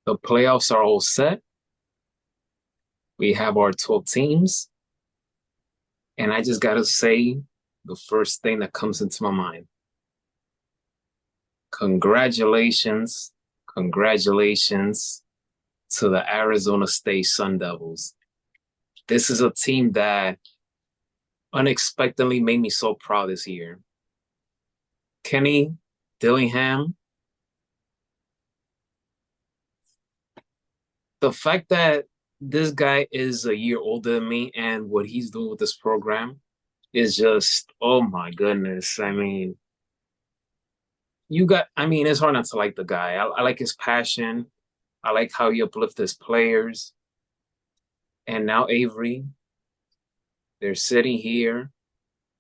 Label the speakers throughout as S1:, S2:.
S1: The playoffs are all set. We have our 12 teams. And I just got to say the first thing that comes into my mind. Congratulations. Congratulations to the Arizona State Sun Devils. This is a team that unexpectedly made me so proud this year. Kenny Dillingham, the fact that this guy is a year older than me and what he's doing with this program is just, oh my goodness. I mean, it's hard not to like the guy. I like his passion. I like how he uplifts his players. And now Avery, they're sitting here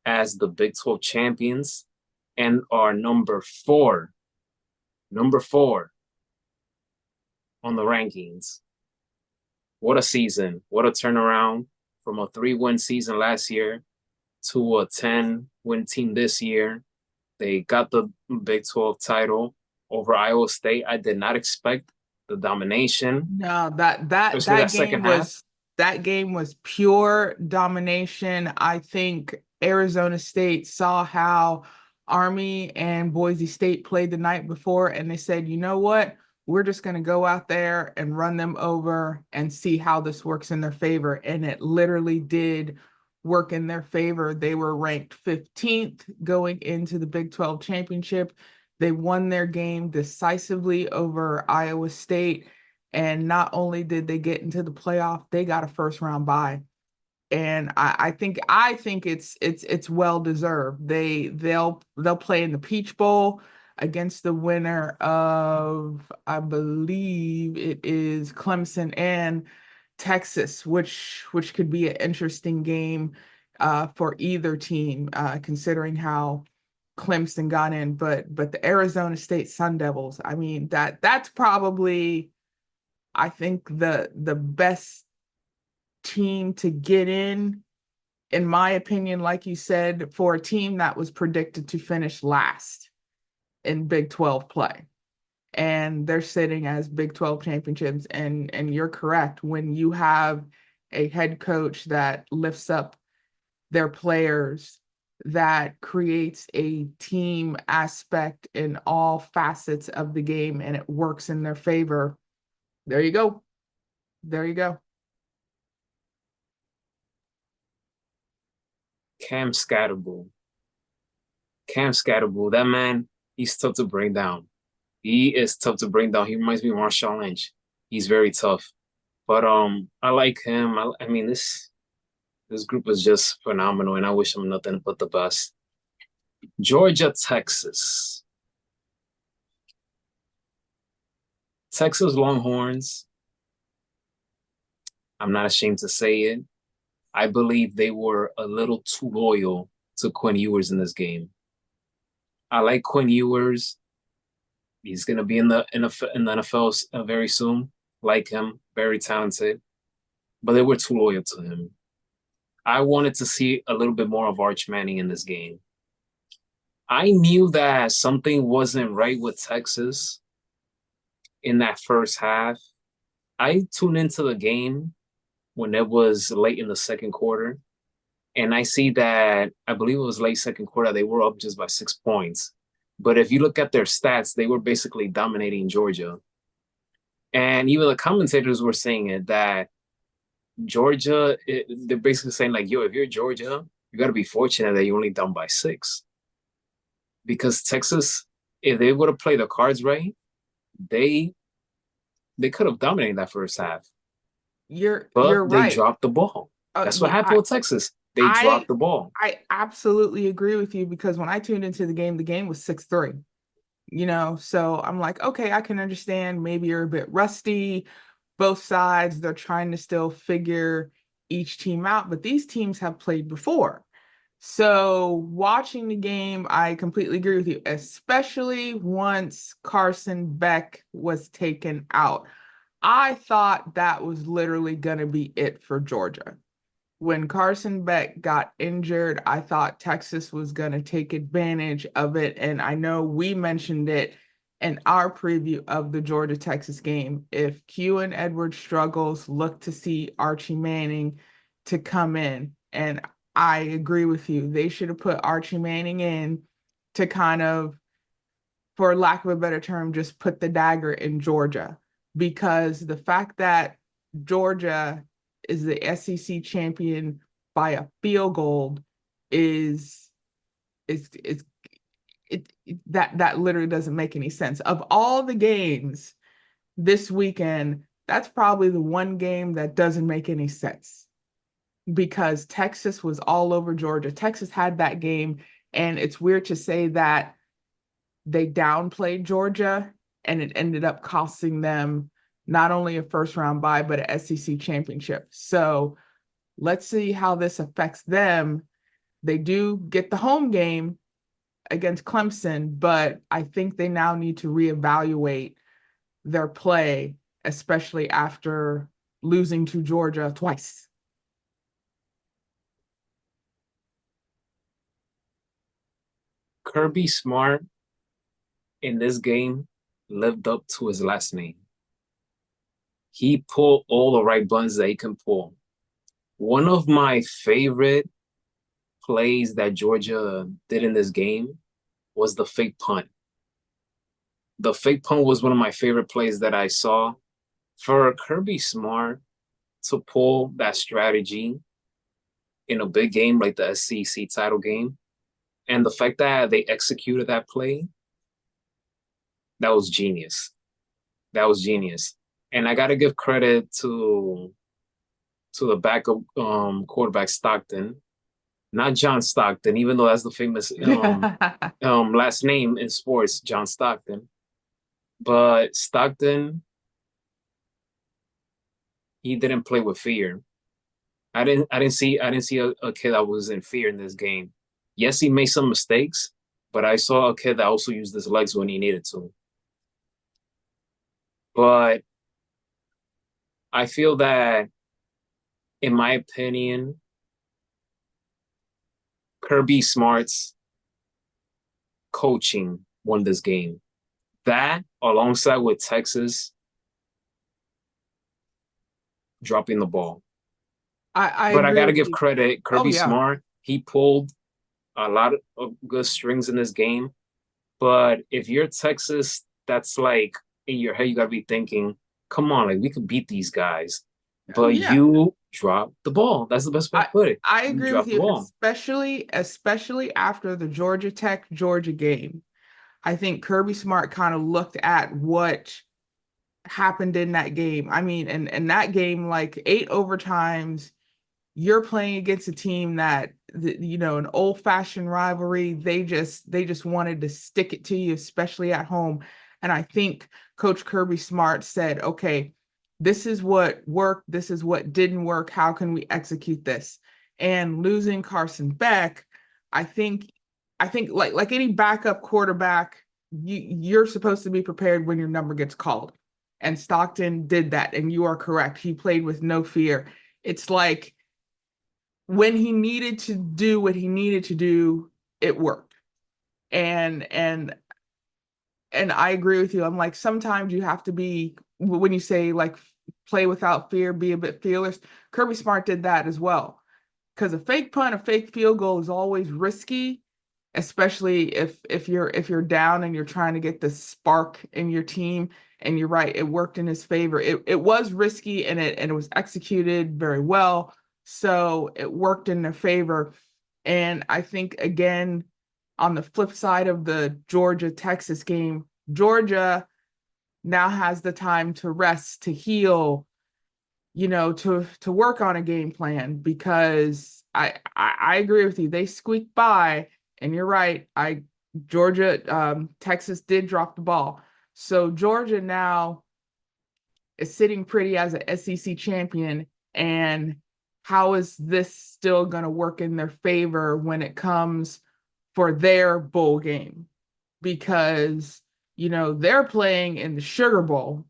S1: as the Big 12 champions and are number four on the rankings. What a season. What a turnaround from a 3-win season last year to a 10-win team this year. They got the Big 12 title over Iowa State. I did not expect the domination,
S2: No, that
S1: especially that second half.
S2: that game was pure domination. I think Arizona State saw how Army and Boise State played the night before, and they said, you know what? We're just going to go out there and run them over and see how this works in their favor. And it literally did work in their favor. They were ranked 15th going into the Big 12 championship. They won their game decisively over Iowa State. And not only did they get into the playoff, they got a first round bye. And I think it's well deserved. They'll play in the Peach Bowl against the winner of, I believe it is Clemson and Texas, which could be an interesting game for either team, considering how Clemson got in. But the Arizona State Sun Devils, I mean that's probably, I think, the best team to get in my opinion, like you said, for a team that was predicted to finish last in Big 12 play. And they're sitting as Big 12 championships. And you're correct. When you have a head coach that lifts up their players, that creates a team aspect in all facets of the game and it works in their favor. There you go. There you go.
S1: Cam Scatterbull. Cam Scatterbull, that man, he's tough to bring down. He is tough to bring down. He reminds me of Marshawn Lynch. He's very tough. But I like him. I mean, this group is just phenomenal, and I wish them nothing but the best. Georgia, Texas. Texas Longhorns. I'm not ashamed to say it. I believe they were a little too loyal to Quinn Ewers in this game. I like Quinn Ewers. He's going to be in the NFL very soon. Like him, very talented, but they were too loyal to him. I wanted to see a little bit more of Arch Manning in this game. I knew that something wasn't right with Texas in that first half. I tuned into the game when it was late in the second quarter, and I see that I believe it was late second quarter, they were up just by 6 points. But if you look at their stats, they were basically dominating Georgia. And even the commentators were saying it that they're basically saying, like, yo, if you're Georgia, you got to be fortunate that you only down by 6. Because Texas, if they would have played the cards right, they they could have dominated that first half.
S2: You're
S1: But they
S2: right.
S1: dropped the ball. That's what
S2: Yeah,
S1: happened with Texas. They
S2: I
S1: dropped the ball.
S2: I absolutely agree with you because when I tuned into the game was 6-3. So I'm like, okay, I can understand maybe you're a bit rusty. Both sides, they're trying to still figure each team out, but these teams have played before. So watching the game, I completely agree with you, especially once Carson Beck was taken out. I thought that was literally going to be it for Georgia. When Carson Beck got injured, I thought Texas was going to take advantage of it. And I know we mentioned it in our preview of the Georgia Texas game. If Q Edwards struggles, look to see Archie Manning to come in. And I agree with you. They should have put Archie Manning in to kind of, for lack of a better term, just put the dagger in Georgia. Because the fact that Georgia is the SEC champion by a field goal is is that literally doesn't make any sense. Of all the games this weekend, that's probably the one game that doesn't make any sense because Texas was all over Georgia. Texas had that game, and it's weird to say that they downplayed Georgia and it ended up costing them not only a first round bye, but an SEC championship. So let's see how this affects them. They do get the home game against Clemson, but I think they now need to reevaluate their play, especially after losing to Georgia twice.
S1: Kirby Smart in this game lived up to his last name. He pulled all the right buttons that he can pull. One of my favorite plays that Georgia did in this game was the fake punt. The fake punt was one of my favorite plays that I saw. For Kirby Smart to pull that strategy in a big game like the SEC title game, and the fact that they executed that play, that was genius. That was genius. And I got to give credit to the backup quarterback Stockton, not John Stockton, even though that's the famous last name in sports, John Stockton. But Stockton, he didn't play with fear. I didn't see a kid that was in fear in this game. Yes, he made some mistakes, but I saw a kid that also used his legs when he needed to. But I feel that, in my opinion, Kirby Smart's coaching won this game. That, alongside with Texas dropping the ball.
S2: I
S1: But I
S2: agree
S1: got to
S2: with
S1: give
S2: you.
S1: credit,
S2: Oh,
S1: Kirby
S2: yeah.
S1: Smart. He pulled a lot of good strings in this game. But if you're Texas, that's like in your head, you got to be thinking, come on, like we could beat these guys.
S2: Oh,
S1: But
S2: yeah.
S1: you dropped the ball. That's the best way to
S2: I
S1: put it.
S2: I
S1: You
S2: agree with
S1: dropped the
S2: you,
S1: ball.
S2: especially after the Georgia Tech Georgia game. I think Kirby Smart kind of looked at what happened in that game. I mean, and that game, like 8 overtimes, you're playing against a team that an old-fashioned rivalry. They just wanted to stick it to you, especially at home. And I think Coach Kirby Smart said, okay, this is what worked, this is what didn't work. How can we execute this? And losing Carson Beck, I think like any backup quarterback, you're supposed to be prepared when your number gets called. And Stockton did that, and you are correct. He played with no fear. It's like when he needed to do what he needed to do, it worked. And I agree with you. I'm like, sometimes you have to be, when you say like play without fear, be a bit fearless. Kirby Smart did that as well. Because a fake punt, a fake field goal is always risky, especially if you're down and you're trying to get the spark in your team. And you're right, it worked in his favor. It was risky, and it was executed very well. So it worked in their favor. And I think, again, on the flip side of the Georgia Texas game, Georgia now has the time to rest, to heal, to work on a game plan, because I agree with you. They squeaked by, and you're right. Texas did drop the ball. So Georgia now is sitting pretty as an SEC champion. And how is this still going to work in their favor when it comes for their bowl game? Because, they're playing in the Sugar Bowl,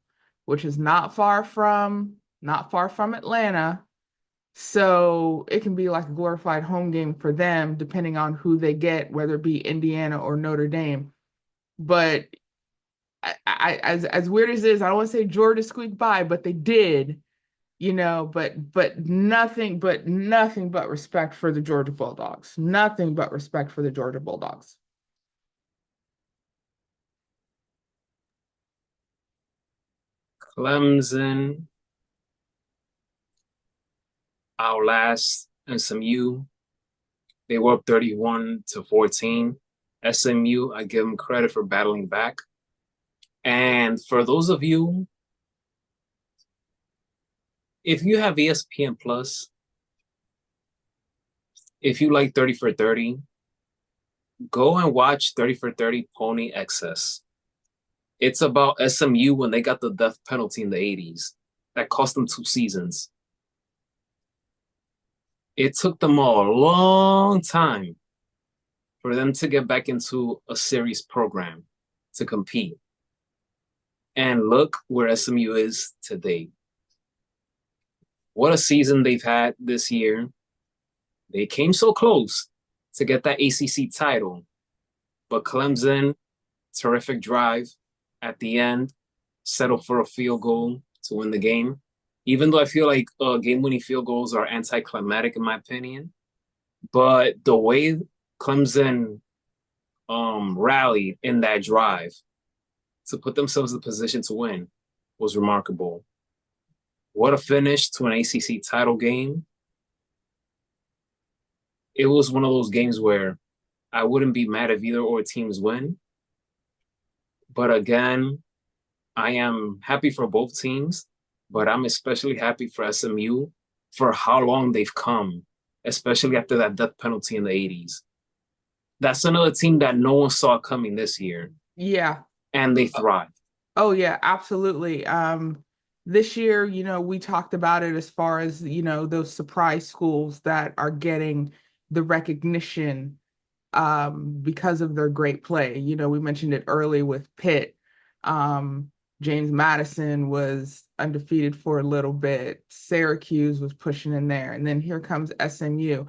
S2: which is not far from Atlanta. So it can be like a glorified home game for them, depending on who they get, whether it be Indiana or Notre Dame. But as weird as it is, I don't want to say Georgia squeaked by, but they did, but nothing but respect for the Georgia Bulldogs. Nothing but respect for the Georgia Bulldogs.
S1: Clemson outlast SMU. They were up 31-14. SMU, I give them credit for battling back. And for those of you, if you have ESPN Plus, if you like 30 for 30, go and watch 30 for 30 Pony Excess. It's about SMU when they got the death penalty in the 80s. That cost them 2 seasons. It took them a long time for them to get back into a serious program to compete. And look where SMU is today. What a season they've had this year. They came so close to get that ACC title, but Clemson, terrific drive at the end, settled for a field goal to win the game. Even though I feel like game-winning field goals are anticlimactic in my opinion, but the way Clemson rallied in that drive to put themselves in the position to win was remarkable. What a finish to an ACC title game. It was one of those games where I wouldn't be mad if either or teams win. But again, I am happy for both teams, but I'm especially happy for SMU for how long they've come, especially after that death penalty in the 80s. That's another team that no one saw coming this year.
S2: Yeah.
S1: And they thrived.
S2: Oh yeah, absolutely. This year, we talked about it as far as, those surprise schools that are getting the recognition because of their great play. We mentioned it early with Pitt. James Madison was undefeated for a little bit. Syracuse was pushing in there. And then here comes SMU.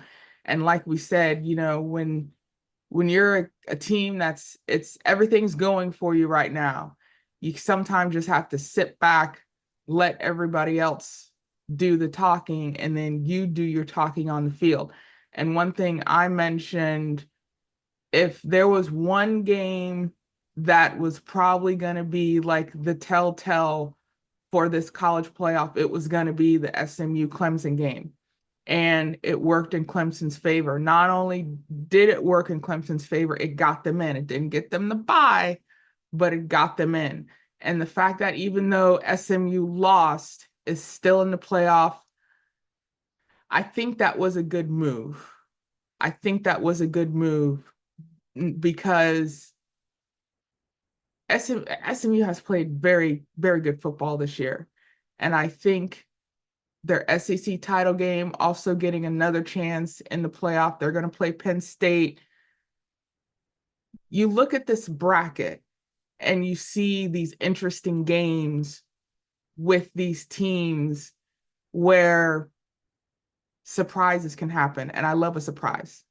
S2: And like we said, when you're a team it's everything's going for you right now, you sometimes just have to sit back, let everybody else do the talking, and then you do your talking on the field. And one thing I mentioned, if there was one game that was probably going to be like the telltale for this college playoff, it was going to be the SMU Clemson game. And it worked in Clemson's favor. Not only did it work in Clemson's favor, it got them in. It didn't get them the bye, but it got them in. And the fact that even though SMU lost, is still in the playoff, I think that was a good move. I think that was a good move because SMU has played very, very good football this year. And I think their SEC title game, also getting another chance in the playoff. They're going to play Penn State. You look at this bracket and you see these interesting games with these teams where surprises can happen. And I love a surprise.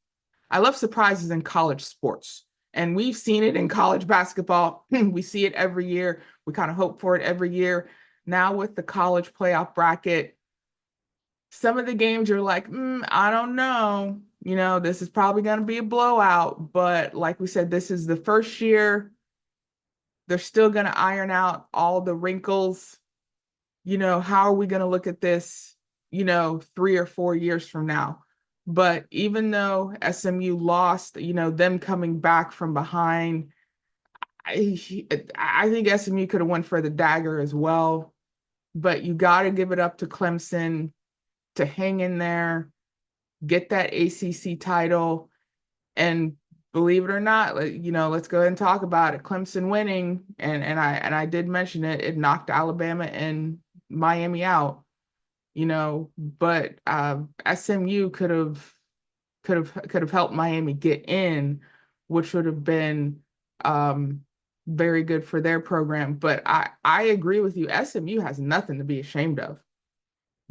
S2: I love surprises in college sports. And we've seen it in college basketball. We see it every year. We kind of hope for it every year. Now with the college playoff bracket, some of the games you're like, I don't know. This is probably going to be a blowout. But like we said, this is the first year. They're still going to iron out all the wrinkles. How are we going to look at this, 3 or 4 years from now? But even though SMU lost, them coming back from behind, I think SMU could have went for the dagger as well. But you got to give it up to Clemson to hang in there, get that ACC title, and believe it or not, let's go ahead and talk about it. Clemson winning, and I did mention it. It knocked Alabama and Miami out, but SMU could have helped Miami get in, which would have been very good for their program. But I agree with you. SMU has nothing to be ashamed of.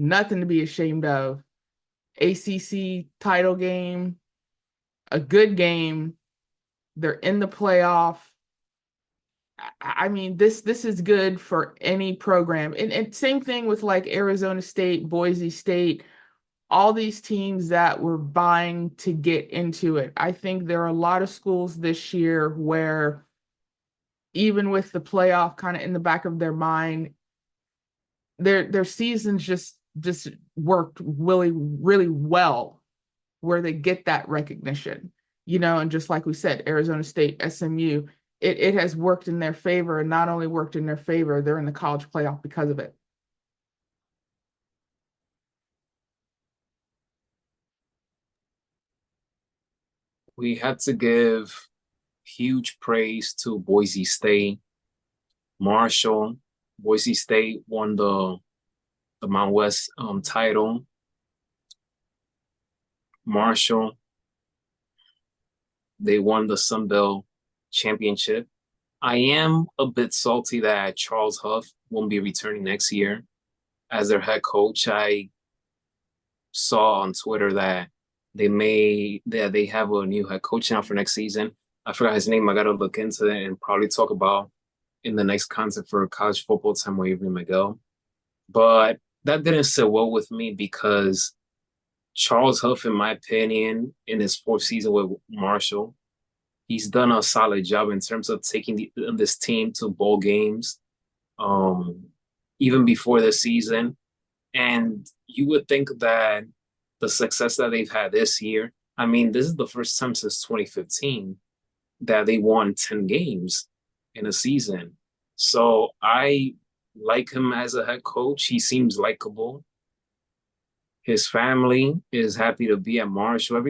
S2: Nothing to be ashamed of. ACC title game, a good game. They're in the playoff. I mean, this is good for any program. And same thing with like Arizona State, Boise State, all these teams that were vying to get into it. I think there are a lot of schools this year where even with the playoff kind of in the back of their mind, their seasons just worked really well where they get that recognition, and just like we said, Arizona State, SMU, it has worked in their favor, and not only worked in their favor, they're in the college playoff because of it.
S1: We had to give huge praise to Boise State, Marshall. Boise State won the Mountain West title. Marshall, they won the Sun Belt championship. I am a bit salty that Charles Huff won't be returning next year as their head coach. I saw on Twitter that they have a new head coach now for next season. I forgot his name. I gotta look into it and probably talk about in the next content for college football time wherever we may go. But that didn't sit well with me because Charles Huff, in my opinion, in his fourth season with Marshall, he's done a solid job in terms of taking this team to bowl games, um, even before the season. And you would think that the success that they've had this year, I mean, this is the first time since 2015 that they won 10 games in a season. So I like him as a head coach. He seems likable. His family is happy to be at Marshall.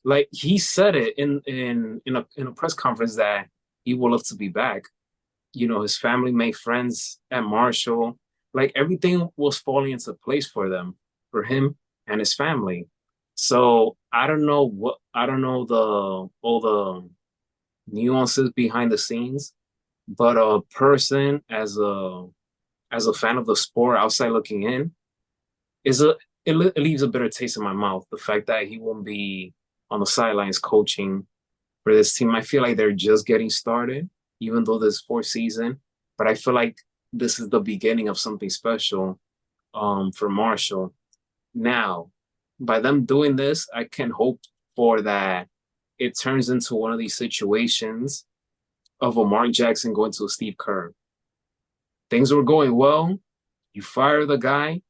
S1: Like he said it in a press conference that he would love to be back. His family made friends at Marshall. Like everything was falling into place for them, for him and his family. So I don't know the all the nuances behind the scenes, but a person as a fan of the sport outside looking in is it leaves a bitter taste in my mouth. The fact that he won't be on the sidelines coaching for this team. I feel like they're just getting started, even though this fourth season. But I feel like this is the beginning of something special for Marshall. Now, by them doing this, I can hope for that it turns into one of these situations of a Mark Jackson going to a Steve Kerr. Things were going well. You fire the guy.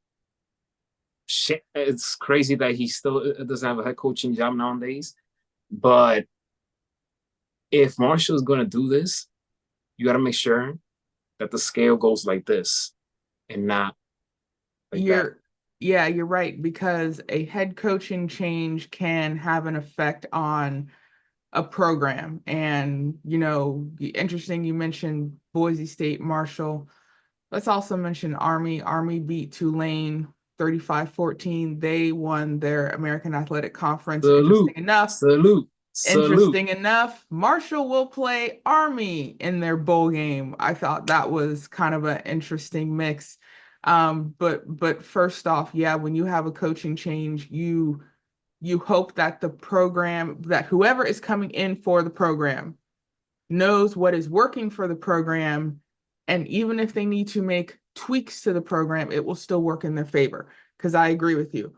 S1: Shit, it's crazy that he still doesn't have a head coaching job nowadays. But if Marshall is going to do this, you got to make sure that the scale goes like this and not like that.
S2: You're right, because a head coaching change can have an effect on a program. And, interesting you mentioned Boise State, Marshall. Let's also mention Army. Army beat Tulane 35-14. They won their American Athletic Conference.
S1: Salute, salute, salute.
S2: Interesting enough, Marshall will play Army in their bowl game. I thought that was kind of an interesting mix. But first off, yeah, when you have a coaching change, you hope that the program, that whoever is coming in for the program knows what is working for the program, and even if they need to make tweaks to the program, it will still work in their favor. Because I agree with you.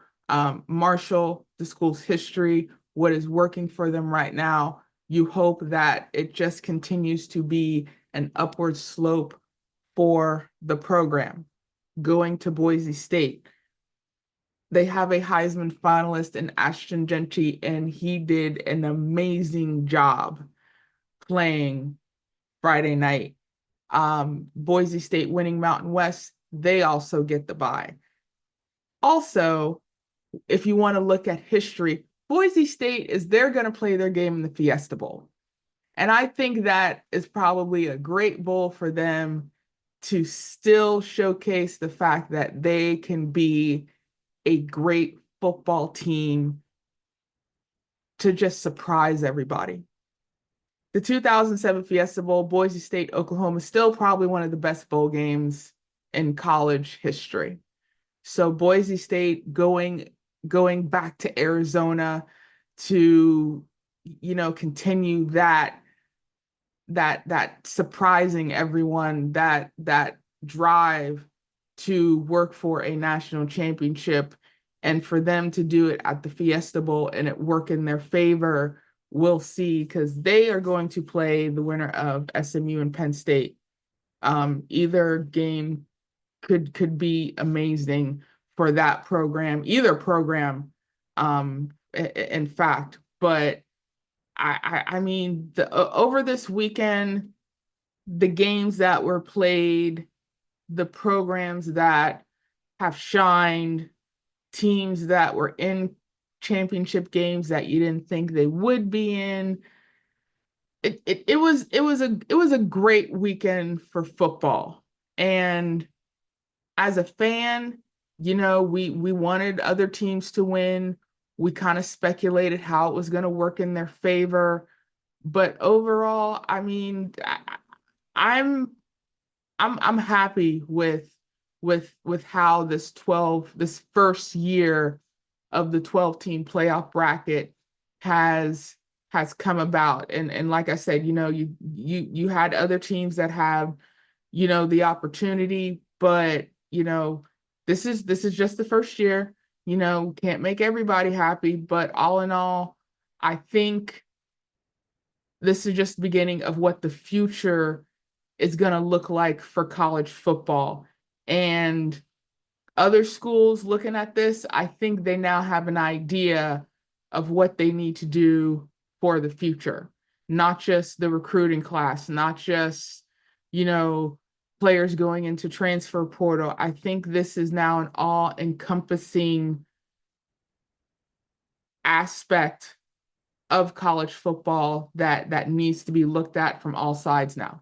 S2: Marshall, the school's history, what is working for them right now, you hope that it just continues to be an upward slope for the program. Going to Boise State, they have a Heisman finalist in Ashton Jeanty, and he did an amazing job playing Friday night. Boise State winning Mountain West, they also get the bye. Also, if you want to look at history, Boise State they're going to play their game in the Fiesta Bowl. And I think that is probably a great bowl for them to still showcase the fact that they can be a great football team to just surprise everybody. The 2007 Fiesta Bowl, Boise State, Oklahoma, is still probably one of the best bowl games in college history. So Boise State going back to Arizona to, continue that surprising everyone, that drive to work for a national championship, and for them to do it at the Fiesta Bowl and it work in their favor, we'll see, because they are going to play the winner of SMU and Penn State. Either game could be amazing for that program, either program, in fact. But I mean, over this weekend, the games that were played, the programs that have shined, teams that were in championship games that you didn't think they would be in. It was a great weekend for football. And as a fan, we wanted other teams to win. We kind of speculated how it was going to work in their favor. But overall, I mean, I'm I'm happy with how this first year of the 12 team playoff bracket has has come about. And like I said, you had other teams that have, the opportunity, but this is just the first year. Can't make everybody happy, but all in all, I think this is just the beginning of what the future is going to look like for college football. And other schools looking at this, I think they now have an idea of what they need to do for the future, not just the recruiting class, not just, you know, players going into transfer portal. I think this is now an all-encompassing aspect of college football that needs to be looked at from all sides now.